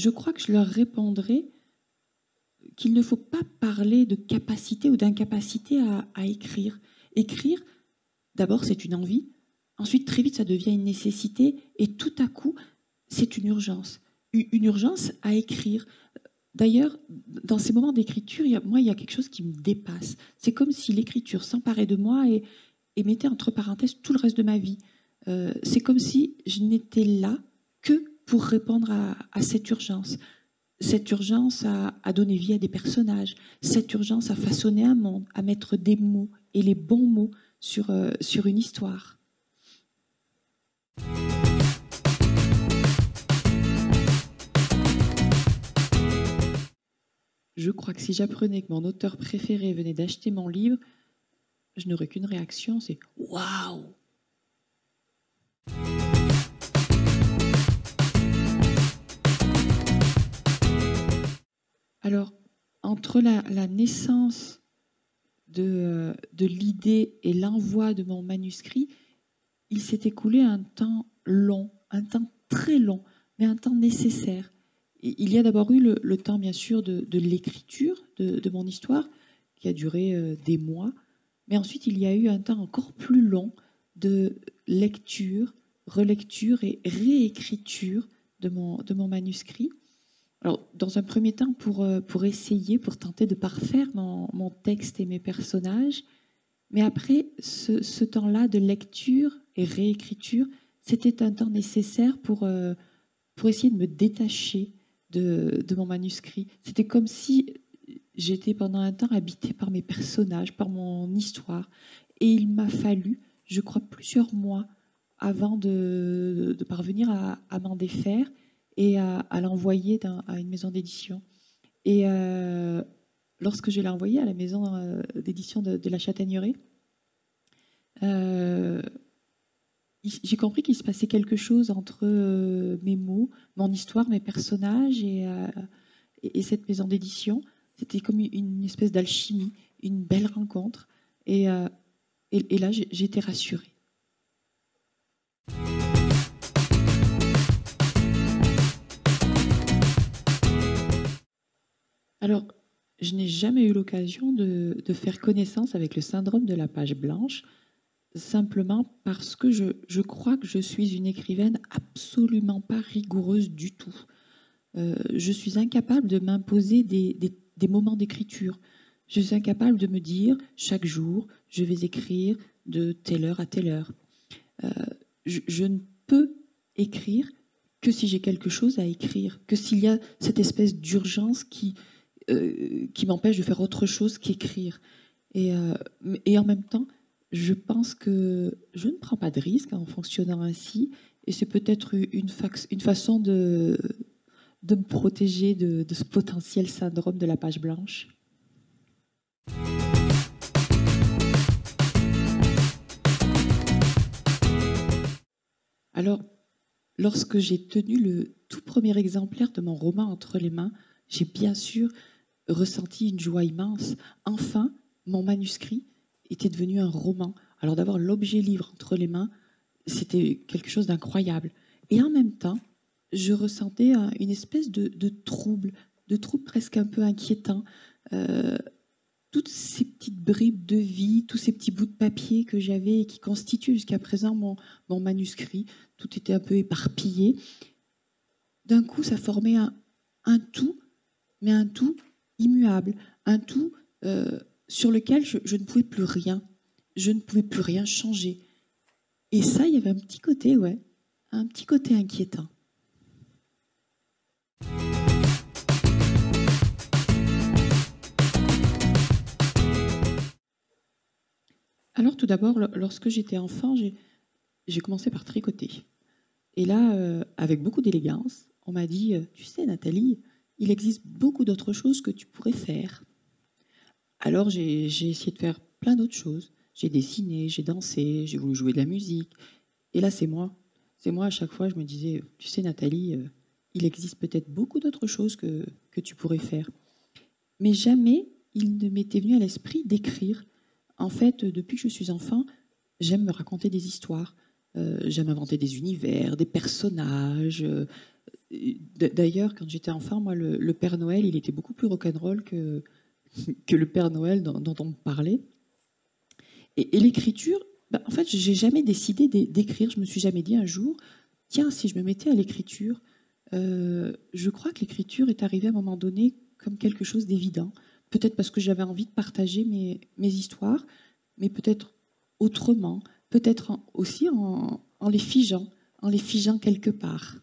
je crois que je leur répondrais qu'il ne faut pas parler de capacité ou d'incapacité à écrire. Écrire, d'abord, c'est une envie. Ensuite, très vite, ça devient une nécessité. Et tout à coup, c'est une urgence. Une urgence à écrire. D'ailleurs, dans ces moments d'écriture, il y a quelque chose qui me dépasse. C'est comme si l'écriture s'emparait de moi et mettait entre parenthèses tout le reste de ma vie. C'est comme si je n'étais là que pour répondre à cette urgence. Cette urgence à donner vie à des personnages, cette urgence à façonner un monde, à mettre des mots et les bons mots sur une histoire. Je crois que si j'apprenais que mon auteur préféré venait d'acheter mon livre, je n'aurais qu'une réaction, c'est « Waouh !» Alors, entre la naissance de l'idée et l'envoi de mon manuscrit, il s'est écoulé un temps long, un temps très long, mais un temps nécessaire. Et il y a d'abord eu le temps, bien sûr, de l'écriture de mon histoire, qui a duré des mois, mais ensuite il y a eu un temps encore plus long de lecture, relecture et réécriture de mon manuscrit. Alors, dans un premier temps, pour essayer, pour tenter de parfaire mon texte et mes personnages, mais après, ce temps-là de lecture et réécriture, c'était un temps nécessaire pour essayer de me détacher de mon manuscrit. C'était comme si j'étais pendant un temps habitée par mes personnages, par mon histoire. Et il m'a fallu, je crois, plusieurs mois avant de parvenir à m'en défaire et à l'envoyer à une maison d'édition. Et lorsque je l'ai envoyé à la maison d'édition de la Châtaigneraie, j'ai compris qu'il se passait quelque chose entre mes mots, mon histoire, mes personnages et cette maison d'édition. C'était comme une espèce d'alchimie, une belle rencontre. Et là, j'étais rassurée. Alors, je n'ai jamais eu l'occasion de faire connaissance avec le syndrome de la page blanche, simplement parce que je crois que je suis une écrivaine absolument pas rigoureuse du tout. Je suis incapable de m'imposer des moments d'écriture. Je suis incapable de me dire, chaque jour, je vais écrire de telle heure à telle heure. Je ne peux écrire que si j'ai quelque chose à écrire, que s'il y a cette espèce d'urgence qui m'empêche de faire autre chose qu'écrire. Et en même temps, je pense que je ne prends pas de risque en fonctionnant ainsi, et c'est peut-être une façon de me protéger de ce potentiel syndrome de la page blanche. Alors, lorsque j'ai tenu le tout premier exemplaire de mon roman entre les mains, j'ai bien sûr ressenti une joie immense. Enfin, mon manuscrit était devenu un roman. Alors d'avoir l'objet livre entre les mains, c'était quelque chose d'incroyable. Et en même temps, je ressentais une espèce de trouble presque un peu inquiétant. Toutes ces petites bribes de vie, tous ces petits bouts de papier que j'avais et qui constituent jusqu'à présent mon manuscrit, tout était un peu éparpillé. D'un coup, ça formait un tout, mais un tout immuable, un tout sur lequel je ne pouvais plus rien. Je ne pouvais plus rien changer. Et ça, il y avait un petit côté, un petit côté inquiétant. Alors tout d'abord, lorsque j'étais enfant, j'ai commencé par tricoter. Et là, avec beaucoup d'élégance, on m'a dit « Tu sais, Nathalie, il existe beaucoup d'autres choses que tu pourrais faire. » Alors j'ai essayé de faire plein d'autres choses. J'ai dessiné, j'ai dansé, j'ai voulu jouer de la musique. Et là, c'est moi. C'est moi, à chaque fois, je me disais « Tu sais, Nathalie, il existe peut-être beaucoup d'autres choses que tu pourrais faire. » Mais jamais il ne m'était venu à l'esprit d'écrire. En fait, depuis que je suis enfant, j'aime me raconter des histoires. J'aime inventer des univers, des personnages. D'ailleurs, quand j'étais enfant, moi, le Père Noël, il était beaucoup plus rock'n'roll que le Père Noël dont on me parlait. Et l'écriture, bah, en fait, j'ai jamais décidé d'écrire. Je me suis jamais dit un jour, tiens, si je me mettais à l'écriture, je crois que l'écriture est arrivée à un moment donné comme quelque chose d'évident. Peut-être parce que j'avais envie de partager mes histoires, mais peut-être autrement, peut-être aussi en les figeant quelque part.